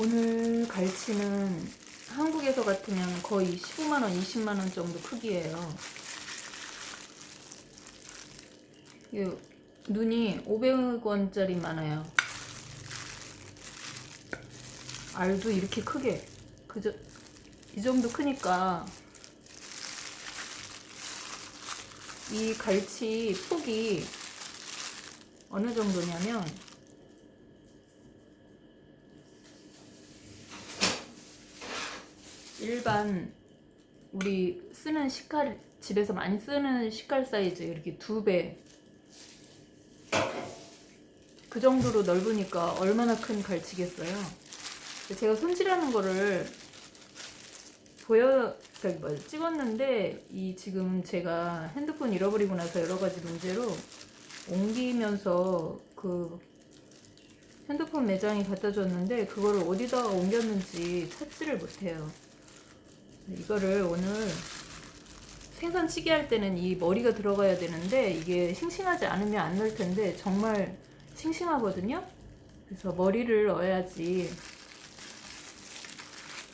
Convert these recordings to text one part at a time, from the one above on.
오늘 갈치는 한국에서 같으면 거의 15만원, 20만원 정도 크기예요. 눈이 500원짜리 많아요. 알도 이렇게 크게, 이 정도 크니까 이 갈치 폭이 어느 정도냐면 일반 우리 쓰는 식칼, 집에서 많이 쓰는 식칼 사이즈 이렇게 2배, 그 정도로 넓으니까 얼마나 큰 갈치겠어요. 제가 손질하는 거를 찍었는데, 지금 제가 핸드폰 잃어버리고 나서 여러 가지 문제로 옮기면서 그 핸드폰 매장에 갖다 줬는데 그거를 어디다가 옮겼는지 찾지를 못해요. 이거를 오늘 생선찌개 할 때는 이 머리가 들어가야 되는데 이게 싱싱하지 않으면 안 넣을 텐데 정말 싱싱하거든요. 그래서 머리를 넣어야지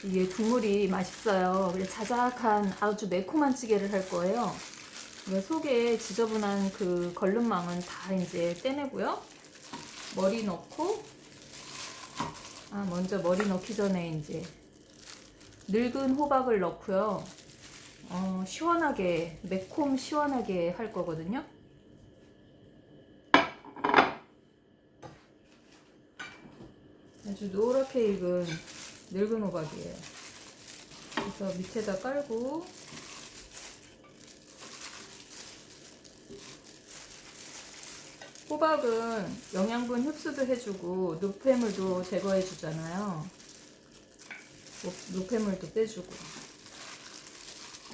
이게 국물이 맛있어요. 그래서 자작한 아주 매콤한 찌개를 할 거예요. 속에 지저분한 그 걸름망은 다 이제 떼내고요. 머리 넣고, 먼저 머리 넣기 전에 이제 늙은 호박을 넣고요. 시원하게, 매콤 시원하게 할 거거든요. 아주 노랗게 익은 늙은 호박이에요. 그래서 밑에다 깔고, 호박은 영양분 흡수도 해주고 노폐물도 제거해 주잖아요. 노폐물도 빼주고.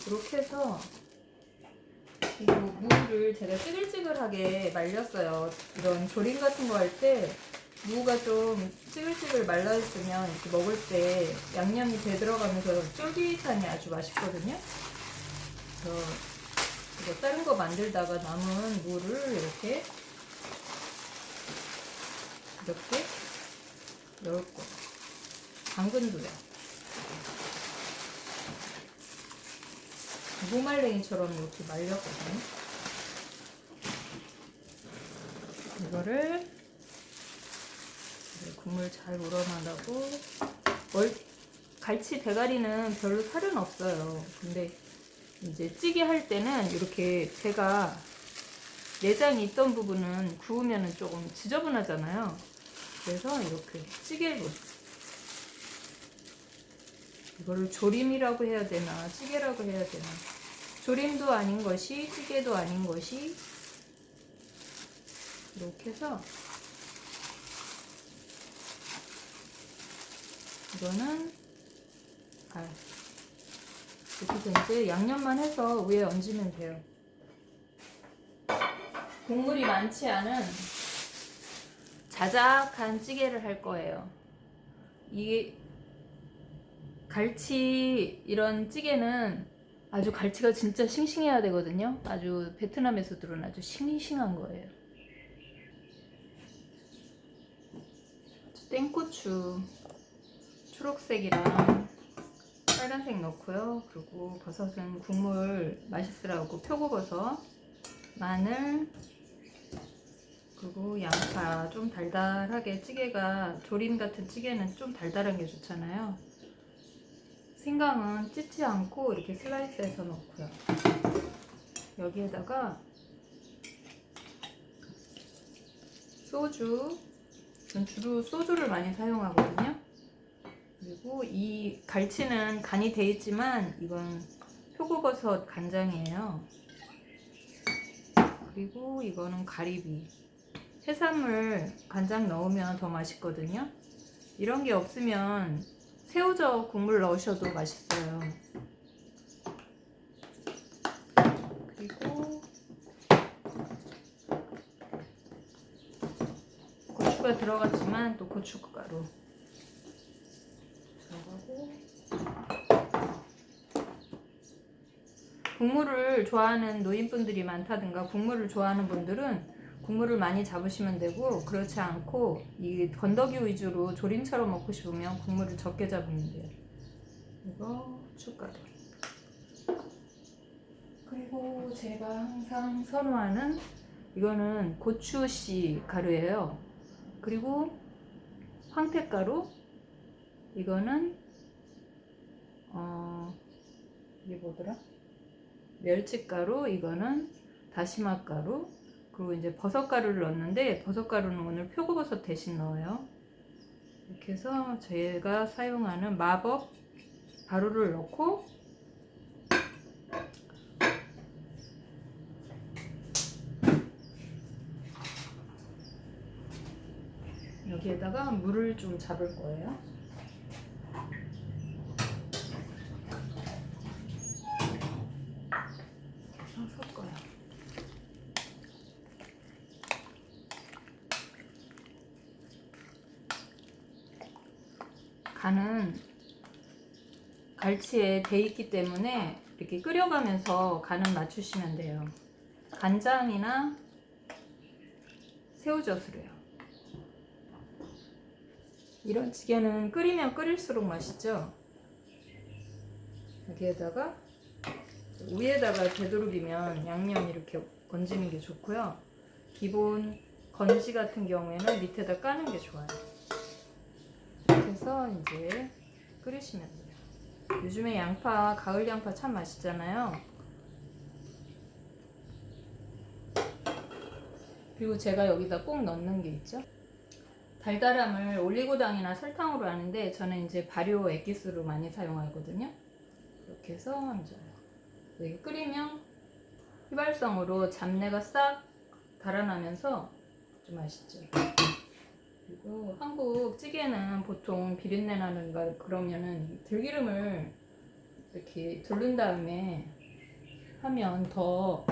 그렇게 해서 그리고 무를 제가 찌글찌글하게 말렸어요. 이런 조림 같은 거 할 때 무가 좀 찌글찌글 말라있으면 이렇게 먹을 때 양념이 배 들어가면서 쫄깃하니 아주 맛있거든요. 그래서 이거 다른 거 만들다가 남은 무를 이렇게 넣을 거. 당근도요. 무말랭이처럼 이렇게 말렸거든요. 이거를 국물 잘 우러나라고. 갈치 대가리는 별로 살은 없어요. 근데 이제 찌개 할 때는 이렇게 배가 내장이 있던 부분은 구우면은 조금 지저분하잖아요. 그래서 이렇게 찌개로, 이거를 조림이라고 해야 되나 찌개라고 해야 되나, 조림도 아닌 것이 찌개도 아닌 것이, 이렇게 해서 이거는 이렇게 이제 양념만 해서 위에 얹으면 돼요. 국물이 많지 않은 자작한 찌개를 할 거예요. 이 갈치 이런 찌개는 아주 갈치가 진짜 싱싱해야 되거든요. 아주 베트남에서 들어온 아주 싱싱한 거예요. 땡고추 초록색이랑 빨간색 넣고요. 그리고 버섯은 국물 맛있으라고 표고버섯, 마늘, 그리고 양파. 좀 달달하게, 찌개가 조림 같은 찌개는 좀 달달한 게 좋잖아요. 생강은 찢지 않고 이렇게 슬라이스해서 넣고요. 여기에다가 소주, 전 주로 소주를 많이 사용하거든요. 그리고 이 갈치는 간이 돼 있지만 이건 표고버섯 간장이에요. 그리고 이거는 가리비. 해산물 간장 넣으면 더 맛있거든요. 이런 게 없으면 새우젓 국물 넣으셔도 맛있어요. 그리고 고추가 들어갔지만 또 고춧가루 들어가고, 국물을 좋아하는 노인분들이 많다든가 국물을 좋아하는 분들은 국물을 많이 잡으시면 되고, 그렇지 않고 이 건더기 위주로 조림처럼 먹고 싶으면 국물을 적게 잡으면 돼요. 이거 후춧가루. 그리고 제가 항상 선호하는 이거는 고추씨 가루예요. 그리고 황태가루. 이거는 이게 뭐더라? 멸치가루. 이거는 다시마가루. 그리고 이제 버섯가루를 넣었는데, 버섯가루는 오늘 표고버섯 대신 넣어요. 이렇게 해서 제가 사용하는 마법 가루를 넣고, 여기에다가 물을 좀 잡을 거예요. 그래서 섞어요. 간은 갈치에 돼 있기 때문에 이렇게 끓여가면서 간은 맞추시면 돼요. 간장이나 새우젓으로요. 이런 찌개는 끓이면 끓일수록 맛있죠. 여기에다가 위에다가 되도록이면 양념 이렇게 얹는 게 좋고요. 기본 건지 같은 경우에는 밑에다 까는 게 좋아요. 이렇게 해서 이제 끓이시면 돼요. 요즘에 양파, 가을 양파 참 맛있잖아요. 그리고 제가 여기다 꼭 넣는 게 있죠. 달달함을 올리고당이나 설탕으로 하는데, 저는 이제 발효 액기스로 많이 사용하거든요. 이렇게 해서 이제 여기 끓이면 휘발성으로 잡내가 싹 달아나면서 좀 맛있죠. 그리고 한국 찌개는 보통 비린내 나는가 그러면은 들기름을 이렇게 두른 다음에 하면 더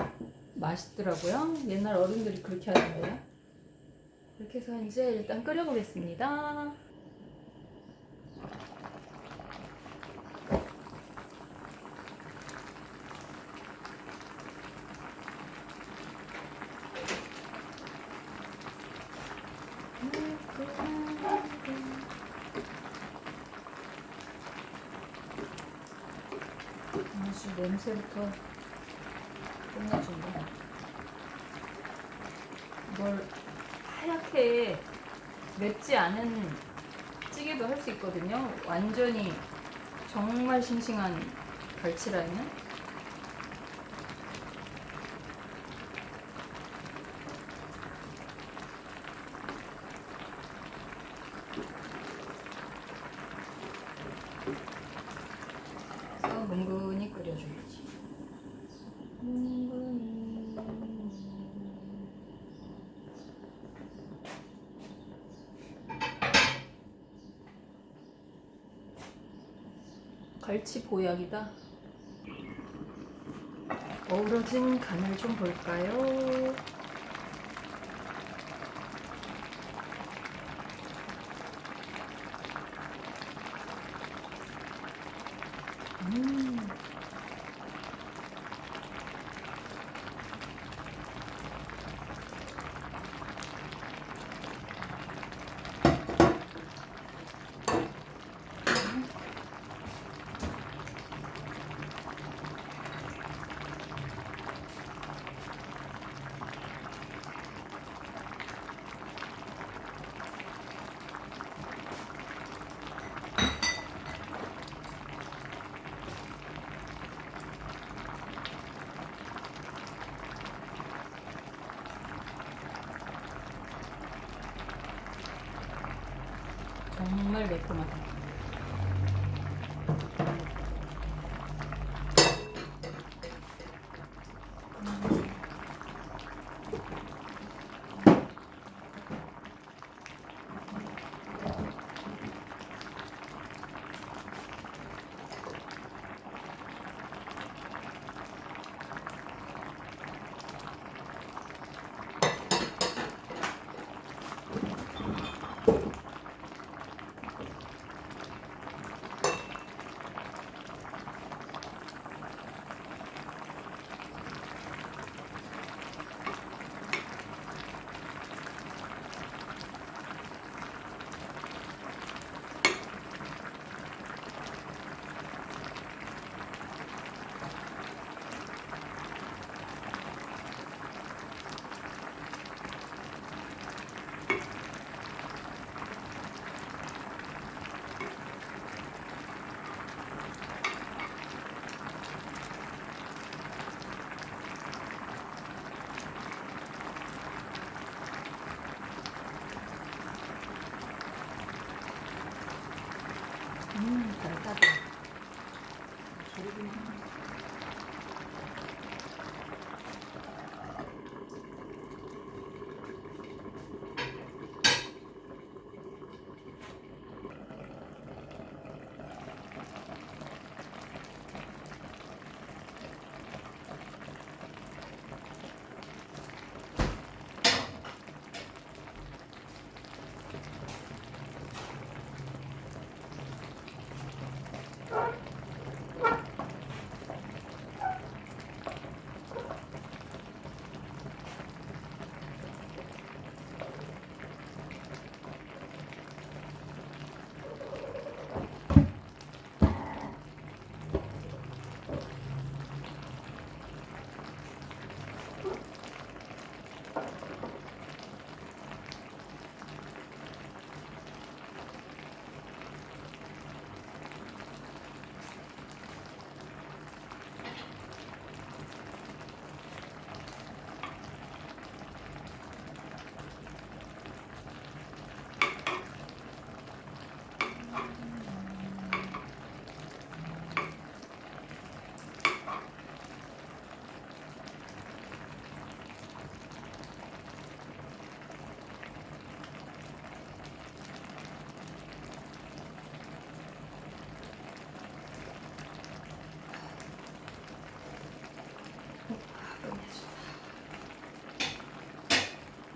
맛있더라고요. 옛날 어른들이 그렇게 하던데요. 이렇게 해서 이제 일단 끓여보겠습니다. 아주 냄새부터 끝내준다. 이걸 하얗게 맵지 않은 찌개도 할 수 있거든요. 완전히 정말 싱싱한 갈치라면. 그래서 뭉근히 끓여줘야지. 뭉근히. 갈치 보약이다. 어우러진 간을 좀 볼까요? 정말 매콤하다.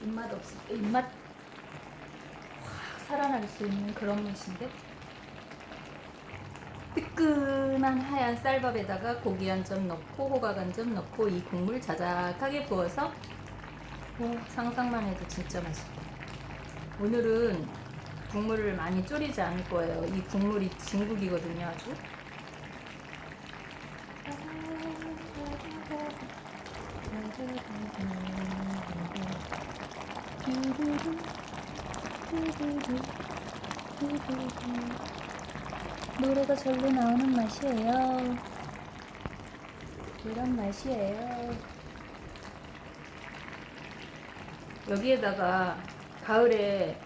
입맛 없을 때 입맛 확 살아날 수 있는 그런 맛인데, 뜨끈한 하얀 쌀밥에다가 고기 한 점 넣고 호박 한 점 넣고 이 국물 자작하게 부어서 상상만 해도 진짜 맛있다. 오늘은 국물을 많이 졸이지 않을 거예요. 이 국물이 진국이거든요, 아주. 노래가 절로 나오는 맛이에요. 이런 맛이에요. 여기에다가 가을에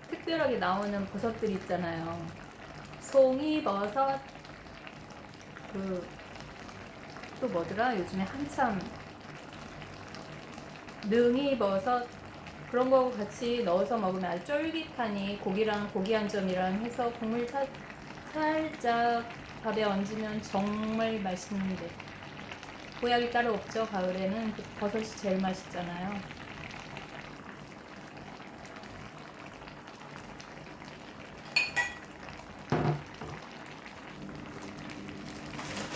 특별하게 나오는 버섯들 있잖아요. 송이버섯, 또 뭐더라? 요즘에 한참 능이버섯, 그런 거 같이 넣어서 먹으면 아주 쫄깃하니 고기랑 고기 한 점이랑 해서 국물 살짝 밥에 얹으면 정말 맛있는데, 보약이 따로 없죠. 가을에는 버섯이 제일 맛있잖아요.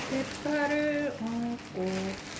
대파를 얹고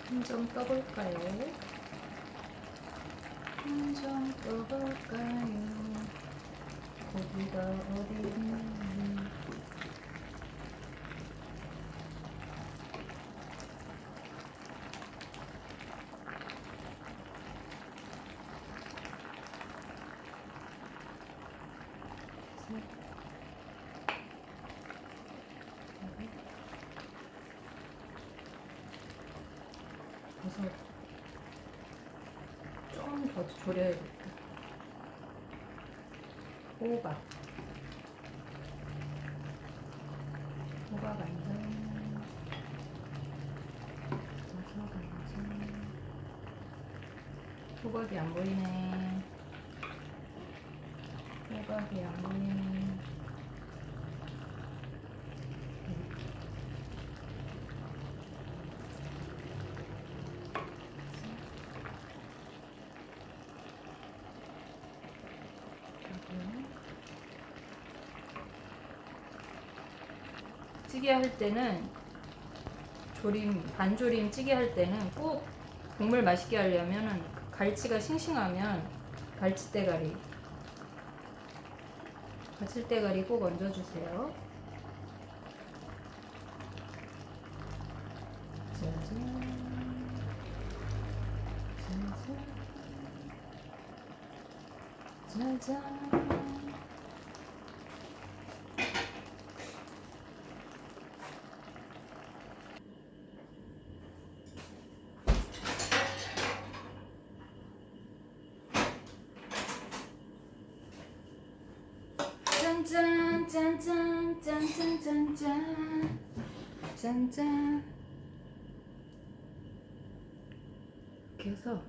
한 점 떠볼까요? 한 점 떠볼까요? 고기가 어디 있니? 버섯 좀 더 졸여야겠다. 호박 한 점, 버섯 한 점. 호박이 안 보이네. 호박이 안 보이네. 찌개 할 때는 조림, 반조림 찌개 할 때는 꼭 국물 맛있게 하려면은 갈치가 싱싱하면 갈치대가리 꼭 얹어주세요. 짜잔. 짜잔. 짜잔. 짠짠 짠짠 짠짠 짠짠 짠짠. 이렇게 해서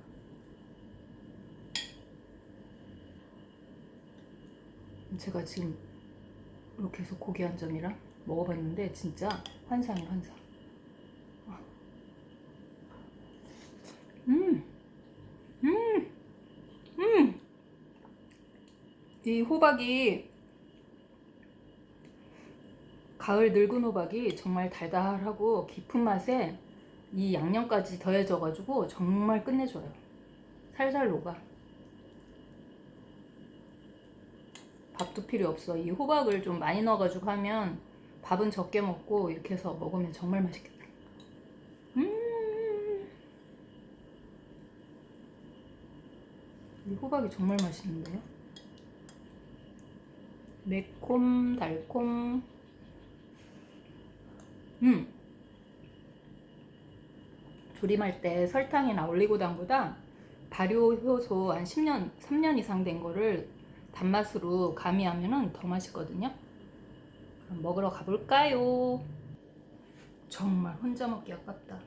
제가 지금 이렇게 해서 고기 한 점이랑 먹어봤는데 진짜 환상이야, 환상. 이 호박이, 가을 늙은 호박이 정말 달달하고 깊은 맛에 이 양념까지 더해져가지고 정말 끝내줘요. 살살 녹아. 밥도 필요 없어. 이 호박을 좀 많이 넣어가지고 하면 밥은 적게 먹고 이렇게 해서 먹으면 정말 맛있겠다. 이 호박이 정말 맛있는데요. 매콤 달콤. 조림할 때 설탕이나 올리고당보다 발효 효소 한 10년, 3년 이상 된 거를 단맛으로 가미하면 더 맛있거든요. 그럼 먹으러 가볼까요? 정말 혼자 먹기 아깝다.